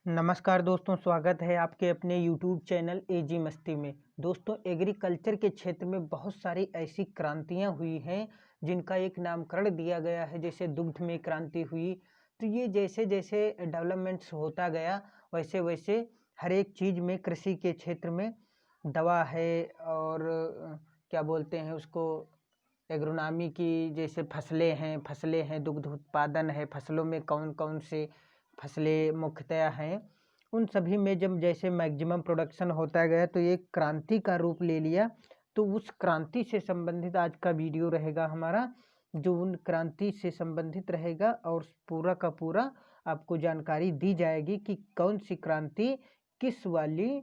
नमस्कार दोस्तों, स्वागत है आपके अपने YouTube चैनल एजी मस्ती में। दोस्तों, एग्रीकल्चर के क्षेत्र में बहुत सारी ऐसी क्रांतियां हुई हैं जिनका एक नामकरण दिया गया है। जैसे दुग्ध में क्रांति हुई, तो ये जैसे जैसे डेवलपमेंट्स होता गया वैसे वैसे हर एक चीज़ में, कृषि के क्षेत्र में दवा है और क्या बोलते हैं उसको, एग्रोनॉमी की, जैसे फसलें हैं, दुग्ध उत्पादन है, फसलों में कौन कौन से फसलें मुख्यतया हैं, उन सभी में जब जैसे मैक्सिमम प्रोडक्शन होता गया तो ये क्रांति का रूप ले लिया। तो उस क्रांति से संबंधित आज का वीडियो रहेगा हमारा, जो उन क्रांति से संबंधित रहेगा और पूरा का पूरा आपको जानकारी दी जाएगी कि कौन सी क्रांति किस वाली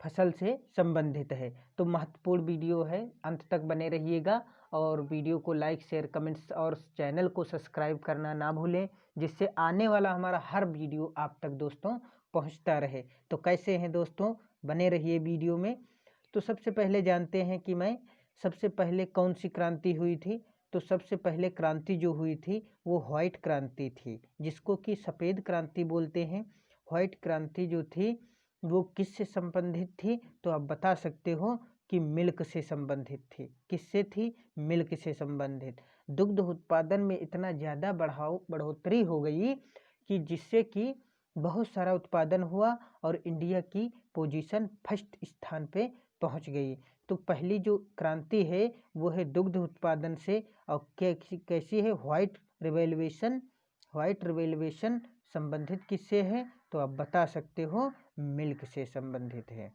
फसल से संबंधित है। तो महत्वपूर्ण वीडियो है, अंत तक बने रहिएगा और वीडियो को लाइक, शेयर, कमेंट्स और चैनल को सब्सक्राइब करना ना भूलें, जिससे आने वाला हमारा हर वीडियो आप तक दोस्तों पहुंचता रहे। तो कैसे हैं दोस्तों, बने रहिए वीडियो में। तो सबसे पहले जानते हैं कि सबसे पहले कौन सी क्रांति हुई थी। तो सबसे पहले क्रांति जो हुई थी वो व्हाइट क्रांति थी, जिसको कि सफ़ेद क्रांति बोलते हैं। व्हाइट क्रांति जो थी वो किससे संबंधित थी, तो आप बता सकते हो कि मिल्क से संबंधित थी। किससे थी? मिल्क से संबंधित। दुग्ध उत्पादन में इतना ज़्यादा बढ़ोतरी हो गई कि जिससे कि बहुत सारा उत्पादन हुआ और इंडिया की पोजीशन फर्स्ट स्थान पे पहुंच गई। तो पहली जो क्रांति है वो है दुग्ध उत्पादन से। और कैसी है? व्हाइट रिवोल्यूशन संबंधित किससे है? तो आप बता सकते हो मिल्क से संबंधित है।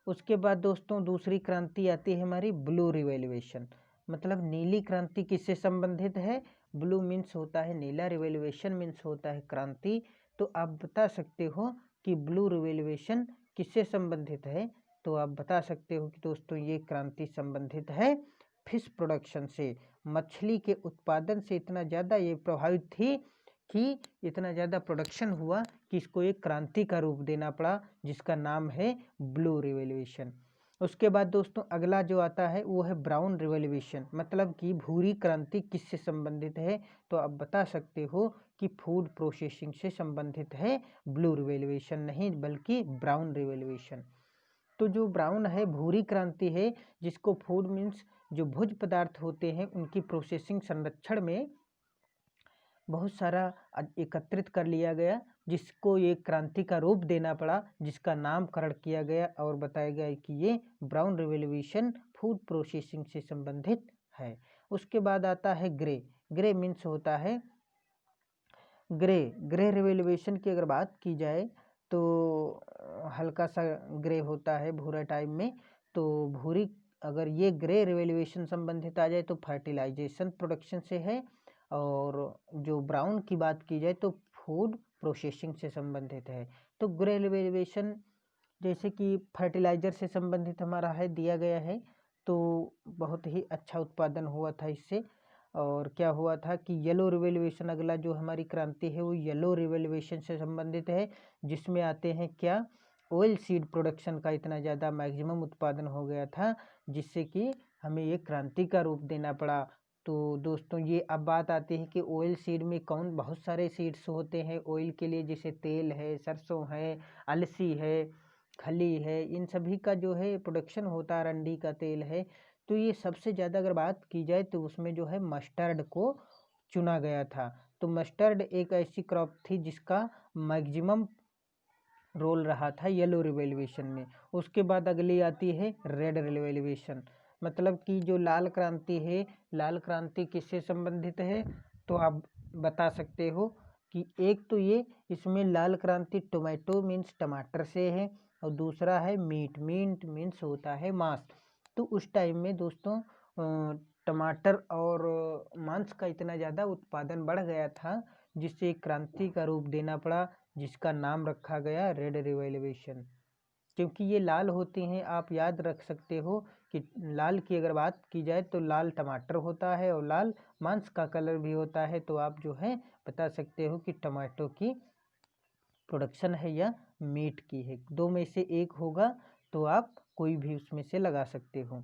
उसके बाद दोस्तों दूसरी क्रांति आती है हमारी ब्लू रिवोल्यूशन, मतलब नीली क्रांति किससे संबंधित है? ब्लू मीन्स होता है नीला, रिवोल्यूशन मीन्स होता है क्रांति। तो आप बता सकते हो कि ब्लू रिवोल्यूशन किससे संबंधित है? तो आप बता सकते हो कि दोस्तों ये क्रांति संबंधित है फिश प्रोडक्शन से। मछली के उत्पादन से इतना ज़्यादा ये प्रभावित थी कि इतना ज़्यादा प्रोडक्शन हुआ कि इसको एक क्रांति का रूप देना पड़ा, जिसका नाम है ब्लू रिवोल्यूशन। उसके बाद दोस्तों अगला जो आता है वो है ब्राउन रिवोल्यूशन, मतलब कि भूरी क्रांति किससे संबंधित है? तो आप बता सकते हो कि फूड प्रोसेसिंग से संबंधित है ब्लू रिवोल्यूशन, नहीं बल्कि ब्राउन रिवोल्यूशन। तो जो ब्राउन है, भूरी क्रांति है, जिसको फूड मीन्स जो भोज्य पदार्थ होते हैं उनकी प्रोसेसिंग, संरक्षण में बहुत सारा एकत्रित कर लिया गया, जिसको ये क्रांति का रूप देना पड़ा, जिसका नामकरण किया गया और बताया गया कि ये ब्राउन रिवोल्यूशन फूड प्रोसेसिंग से संबंधित है। उसके बाद आता है ग्रे। ग्रे मीन्स होता है ग्रे रिवोल्यूशन की अगर बात की जाए तो हल्का सा ग्रे होता है भूरा टाइप में। तो भूरी, अगर ये ग्रे रिवोल्यूशन संबंधित आ जाए तो फर्टिलाइजेशन प्रोडक्शन से है। और जो ब्राउन की बात की जाए तो फूड प्रोसेसिंग से संबंधित है। तो ग्रे रिवोल्यूशन जैसे कि फर्टिलाइजर से संबंधित हमारा है, दिया गया है। तो बहुत ही अच्छा उत्पादन हुआ था इससे। और क्या हुआ था कि येलो रिवोल्यूशन, अगला जो हमारी क्रांति है वो येलो रिवोल्यूशन से संबंधित है, जिसमें आते हैं क्या, ऑयल सीड प्रोडक्शन का इतना ज़्यादा मैक्सिमम उत्पादन हो गया था, जिससे कि हमें ये क्रांति का रूप देना पड़ा। तो दोस्तों ये अब बात आती है कि ऑयल सीड में कौन, बहुत सारे सीड्स होते हैं ऑयल के लिए, जैसे तेल है, सरसों है, अलसी है, खली है, इन सभी का जो है प्रोडक्शन होता है, अरंडी का तेल है। तो ये सबसे ज़्यादा अगर बात की जाए तो उसमें जो है मस्टर्ड को चुना गया था। तो मस्टर्ड एक ऐसी क्रॉप थी जिसका मैक्सिमम रोल रहा था येलो रिवोल्यूशन में। उसके बाद अगली आती है रेड रिवोल्यूशन, मतलब कि जो लाल क्रांति है, लाल क्रांति किससे संबंधित है? तो आप बता सकते हो कि एक तो ये, इसमें लाल क्रांति टोमेटो मीन्स टमाटर से है, और दूसरा है मीट मीन्स होता है मांस। तो उस टाइम में दोस्तों टमाटर और मांस का इतना ज़्यादा उत्पादन बढ़ गया था, जिससे एक क्रांति का रूप देना पड़ा, जिसका नाम रखा गया रेड रिवोल्यूशन। क्योंकि ये लाल होते हैं, आप याद रख सकते हो कि लाल की अगर बात की जाए तो लाल टमाटर होता है और लाल मांस का कलर भी होता है। तो आप जो है बता सकते हो कि टमाटो की प्रोडक्शन है या मीट की है, दो में से एक होगा, तो आप कोई भी उसमें से लगा सकते हो।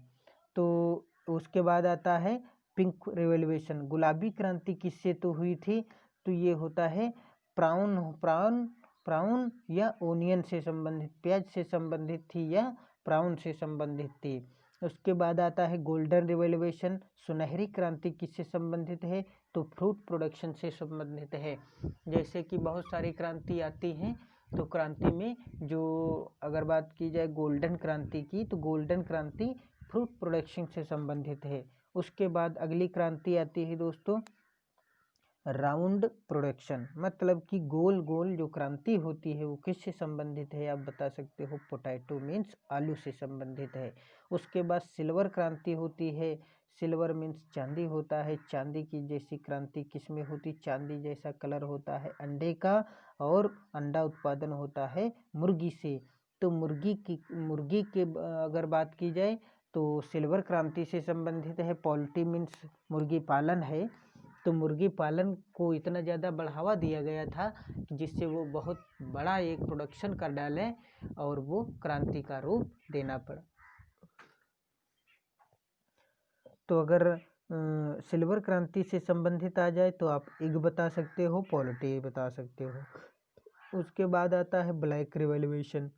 तो उसके बाद आता है पिंक रिवोल्यूशन, गुलाबी क्रांति किससे तो हुई थी? तो ये होता है प्राउन प्राउन प्राउन या ओनियन से संबंधित, प्याज से संबंधित थी या प्राउन से संबंधित थी। उसके बाद आता है गोल्डन रिवोल्यूशन, सुनहरी क्रांति किससे संबंधित है, तो फ्रूट प्रोडक्शन से संबंधित है। जैसे कि बहुत सारी क्रांति आती हैं, तो क्रांति में जो अगर बात की जाए गोल्डन क्रांति की, तो गोल्डन क्रांति फ्रूट प्रोडक्शन से संबंधित है। उसके बाद अगली क्रांति आती है दोस्तों राउंड प्रोडक्शन, मतलब कि गोल गोल जो क्रांति होती है वो किससे संबंधित है, आप बता सकते हो पोटैटो मीन्स आलू से संबंधित है। उसके बाद सिल्वर क्रांति होती है, सिल्वर मीन्स चांदी होता है, चांदी की जैसी क्रांति किसमें होती, चांदी जैसा कलर होता है अंडे का, और अंडा उत्पादन होता है मुर्गी से। तो मुर्गी के अगर बात की जाए तो सिल्वर क्रांति से संबंधित है। पोल्ट्री मीन्स मुर्गी पालन है, तो मुर्गी पालन को इतना ज़्यादा बढ़ावा दिया गया था जिससे वो बहुत बड़ा एक प्रोडक्शन कर डाले और वो क्रांति का रूप देना पड़ा। तो अगर सिल्वर क्रांति से संबंधित आ जाए तो आप एग बता सकते हो, पोल्ट्री बता सकते हो। उसके बाद आता है ब्लैक रिवोल्यूशन,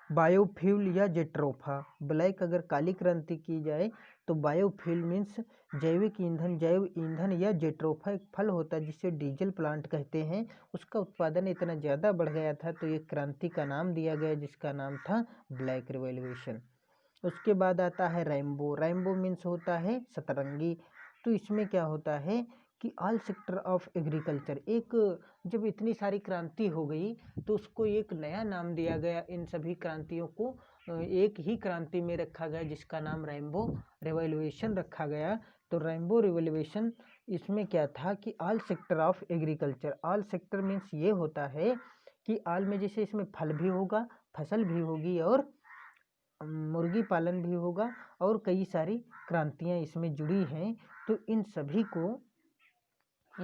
बायोफ्यूल या जेट्रोफा। ब्लैक अगर काली क्रांति की जाए तो बायोफ्यूल मीन्स जैविक ईंधन, जैव ईंधन या जेट्रोफा एक फल होता है जिसे डीजल प्लांट कहते हैं। उसका उत्पादन इतना ज़्यादा बढ़ गया था तो एक क्रांति का नाम दिया गया जिसका नाम था ब्लैक रिवोल्यूशन। उसके बाद आता है रेनबो, रेनबो मीन्स होता है सतरंगी। तो इसमें क्या होता है कि ऑल सेक्टर ऑफ एग्रीकल्चर, एक जब इतनी सारी क्रांति हो गई तो उसको एक नया नाम दिया गया, इन सभी क्रांतियों को एक ही क्रांति में रखा गया जिसका नाम रेनबो रिवोल्यूशन रखा गया। तो रेनबो रिवोल्यूशन इसमें क्या था कि all sector of agriculture, all sector means ये होता है कि ऑल में जैसे इसमें फल भी होगा, फसल भी होगी और मुर्गी पालन भी होगा और कई सारी क्रांतियाँ इसमें जुड़ी हैं। तो इन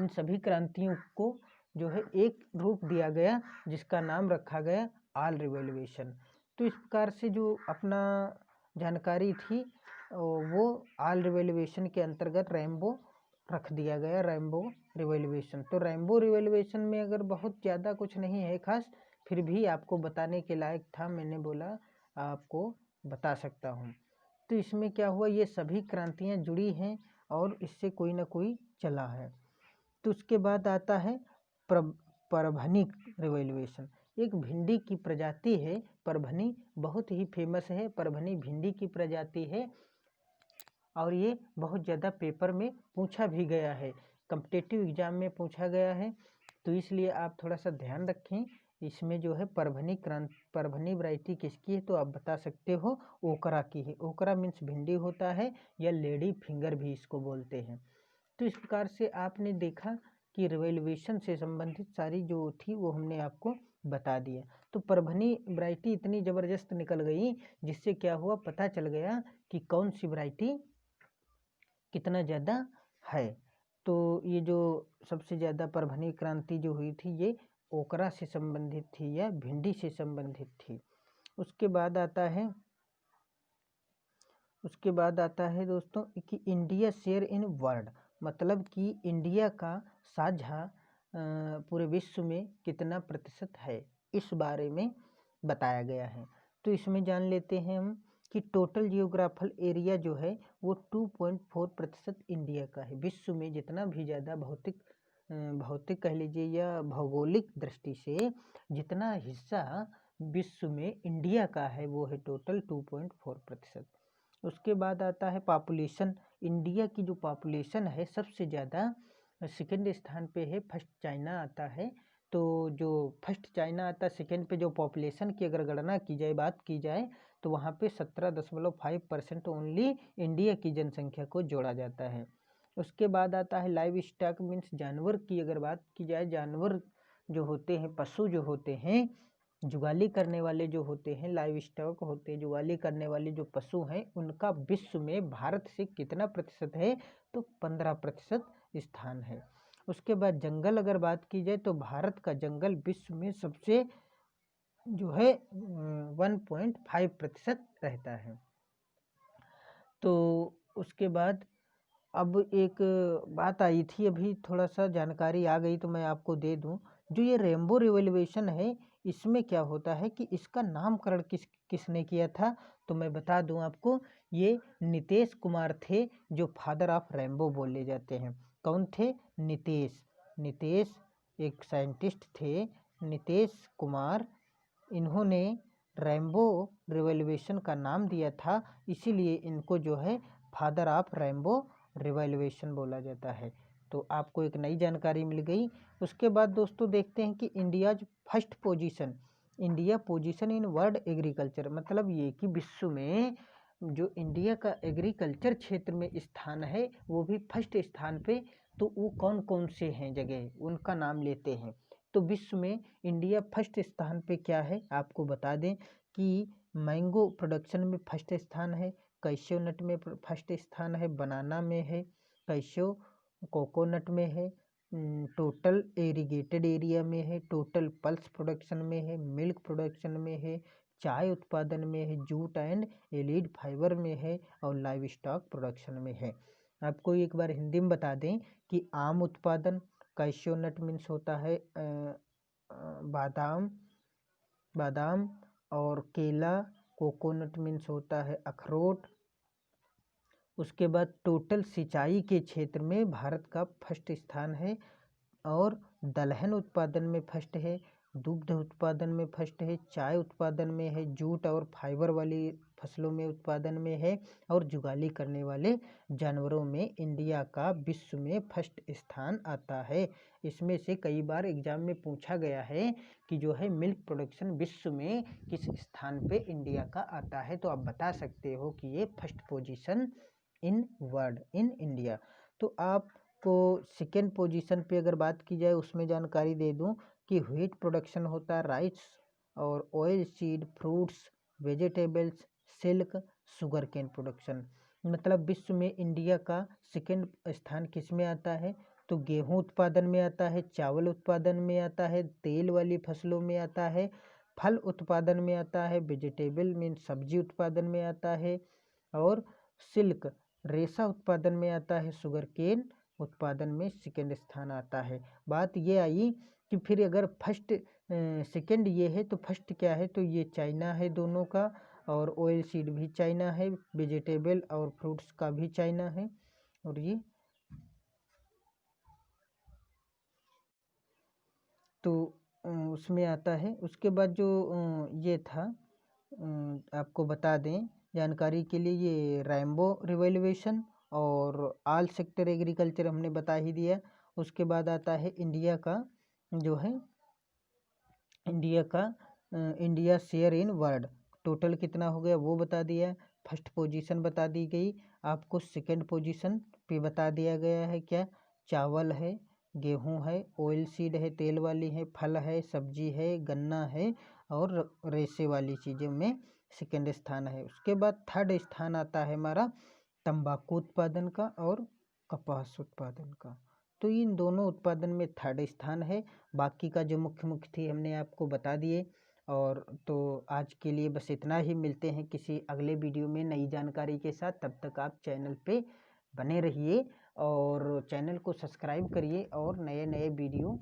सभी क्रांतियों को जो है एक रूप दिया गया जिसका नाम रखा गया ऑल रिवोल्यूशन। तो इस प्रकार से जो अपना जानकारी थी वो ऑल रिवोल्यूशन के अंतर्गत रेनबो रख दिया गया, रेनबो रिवोल्यूशन। तो रेनबो रिवोल्यूशन में अगर बहुत ज़्यादा कुछ नहीं है खास, फिर भी आपको बताने के लायक था, मैंने बोला आपको बता सकता हूँ। तो इसमें क्या हुआ, ये सभी क्रांतियाँ जुड़ी हैं और इससे कोई ना कोई चला है। तो उसके बाद आता है परभनी रिवोल्यूशन। एक भिंडी की प्रजाति है परभनी, बहुत ही फेमस है परभनी, भिंडी की प्रजाति है और ये बहुत ज़्यादा पेपर में पूछा भी गया है, कॉम्पिटिटिव एग्जाम में पूछा गया है। तो इसलिए आप थोड़ा सा ध्यान रखें। इसमें जो है परभनी वैरायटी किसकी है, तो आप बता सकते हो ओकरा की है। ओकरा मीन्स भिंडी होता है या लेडी फिंगर भी इसको बोलते हैं। तो इस प्रकार से आपने देखा कि रिवोल्यूशन से संबंधित सारी जो थी वो हमने आपको बता दिया। तो परभनी वैरायटी इतनी ज़बरदस्त निकल गई जिससे क्या हुआ, पता चल गया कि कौन सी वैरायटी कितना ज़्यादा है। तो ये जो सबसे ज़्यादा परभनी क्रांति जो हुई थी ये ओकरा से संबंधित थी या भिंडी से संबंधित थी। उसके बाद आता है दोस्तों कि इंडिया शेयर इन वर्ल्ड, मतलब कि इंडिया का साझा पूरे विश्व में कितना प्रतिशत है, इस बारे में बताया गया है। तो इसमें जान लेते हैं हम कि टोटल जियोग्राफिकल एरिया जो है वो 2.4% इंडिया का है। विश्व में जितना भी ज़्यादा भौतिक कह लीजिए या भौगोलिक दृष्टि से जितना हिस्सा विश्व में इंडिया का है वो है टोटल 2.4%। उसके बाद आता है पॉपुलेशन, इंडिया की जो पॉपुलेशन है सबसे ज़्यादा सेकेंड स्थान पे है, फर्स्ट चाइना आता है। तो जो फर्स्ट चाइना आता है, सेकेंड पे जो पॉपुलेशन की अगर गणना की जाए, बात की जाए तो वहाँ पे 17.5% ओनली इंडिया की जनसंख्या को जोड़ा जाता है। उसके बाद आता है लाइव स्टॉक मीन्स जानवर की अगर बात की जाए, जानवर जो होते हैं, पशु जो होते हैं, जुगाली करने वाले जो होते हैं, लाइव स्टॉक होते हैं, जुगाली करने वाले जो पशु हैं, उनका विश्व में भारत से कितना प्रतिशत है, तो 15% स्थान है। उसके बाद जंगल अगर बात की जाए तो भारत का जंगल विश्व में सबसे जो है 1.5% रहता है। तो उसके बाद अब एक बात आई थी, अभी थोड़ा सा जानकारी आ गई तो मैं आपको दे दूं। जो ये रेनबो रिवॉल्यूशन है, इसमें क्या होता है कि इसका नामकरण किसने किया था, तो मैं बता दूं आपको, ये नीतीश कुमार थे, जो फादर ऑफ रेनबो बोले जाते हैं। कौन थे? नीतीश एक साइंटिस्ट थे, नीतीश कुमार। इन्होंने रेनबो रिवॉल्यूशन का नाम दिया था, इसीलिए इनको जो है फादर ऑफ रेनबो रिवॉल्यूशन बोला जाता है। तो आपको एक नई जानकारी मिल गई। उसके बाद दोस्तों देखते हैं कि India's first position, India position in world agriculture, मतलब ये कि विश्व में जो इंडिया का एग्रीकल्चर क्षेत्र में स्थान है वो भी फर्स्ट स्थान पे, तो वो कौन कौन से हैं जगह, उनका नाम लेते हैं। तो विश्व में इंडिया फर्स्ट स्थान पे क्या है, आपको बता दें कि मैंगो प्रोडक्शन में फर्स्ट स्थान है, कैशियो नट में फर्स्ट स्थान है, बनाना में है, कैशियो कोकोनट में है, टोटल इरिगेटेड एरिया में है, टोटल पल्स प्रोडक्शन में है, मिल्क प्रोडक्शन में है, चाय उत्पादन में है, जूट एंड एलिड फाइबर में है, और लाइव स्टॉक प्रोडक्शन में है। आपको एक बार हिंदी में बता दें कि आम उत्पादन, कैशियो नट मीन्स होता है बादाम, और केला, कोकोनट मीन्स होता है अखरोट। उसके बाद टोटल सिंचाई के क्षेत्र में भारत का फर्स्ट स्थान है, और दलहन उत्पादन में फर्स्ट है, दुग्ध उत्पादन में फर्स्ट है, चाय उत्पादन में है, जूट और फाइबर वाली फसलों में उत्पादन में है, और जुगाली करने वाले जानवरों में इंडिया का विश्व में फर्स्ट स्थान आता है। इसमें से कई बार एग्जाम में पूछा गया है कि जो है मिल्क प्रोडक्शन विश्व में किस स्थान पे इंडिया का आता है, तो आप बता सकते हो कि ये first position in world in India. तो आपको सेकेंड पोजीशन पे अगर बात की जाए, उसमें जानकारी दे दूं कि व्हीट प्रोडक्शन होता है, राइस और oil seed, fruits, vegetables, silk, sugar cane production. मतलब विश्व में इंडिया का सेकेंड स्थान किस में आता है, तो गेहूं उत्पादन में आता है, चावल उत्पादन में आता है, तेल वाली फसलों में आता है, फल उत्पादन में आता है, वेजिटेबल मीन सब्जी उत्पादन में आता है, और सिल्क रेशा उत्पादन में आता है, शुगर केन उत्पादन में सेकेंड स्थान आता है। बात ये आई कि फिर अगर फर्स्ट सेकेंड ये है तो फर्स्ट क्या है, तो ये चाइना है दोनों का, और ऑयल सीड भी चाइना है, वेजिटेबल और फ्रूट्स का भी चाइना है, और ये तो उसमें आता है। उसके बाद जो ये था, आपको बता दें जानकारी के लिए, ये रेनबो रिवॉल्यूशन और ऑल सेक्टर एग्रीकल्चर हमने बता ही दिया। उसके बाद आता है इंडिया का जो है, India share in world, total कितना हो गया वो बता दिया। फर्स्ट पोजीशन बता दी गई आपको, सेकंड पोजीशन पे बता दिया गया है क्या, चावल है, गेहूं है, ऑयल सीड है, तेल वाली है, फल है, सब्जी है, गन्ना है, और रेशे वाली चीज़ों में सेकंड स्थान है। उसके बाद थर्ड स्थान आता है हमारा तंबाकू उत्पादन का और कपास उत्पादन का। तो इन दोनों उत्पादन में थर्ड स्थान है। बाकी का जो मुख्य मुख्य थी हमने आपको बता दिए। और तो आज के लिए बस इतना ही, मिलते हैं किसी अगले वीडियो में नई जानकारी के साथ। तब तक आप चैनल पे बने रहिए और चैनल को सब्सक्राइब करिए, और नए नए वीडियो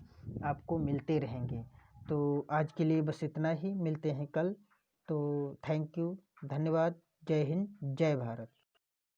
आपको मिलते रहेंगे। तो आज के लिए बस इतना ही, मिलते हैं कल। तो थैंक यू, धन्यवाद, जय हिंद, जय भारत।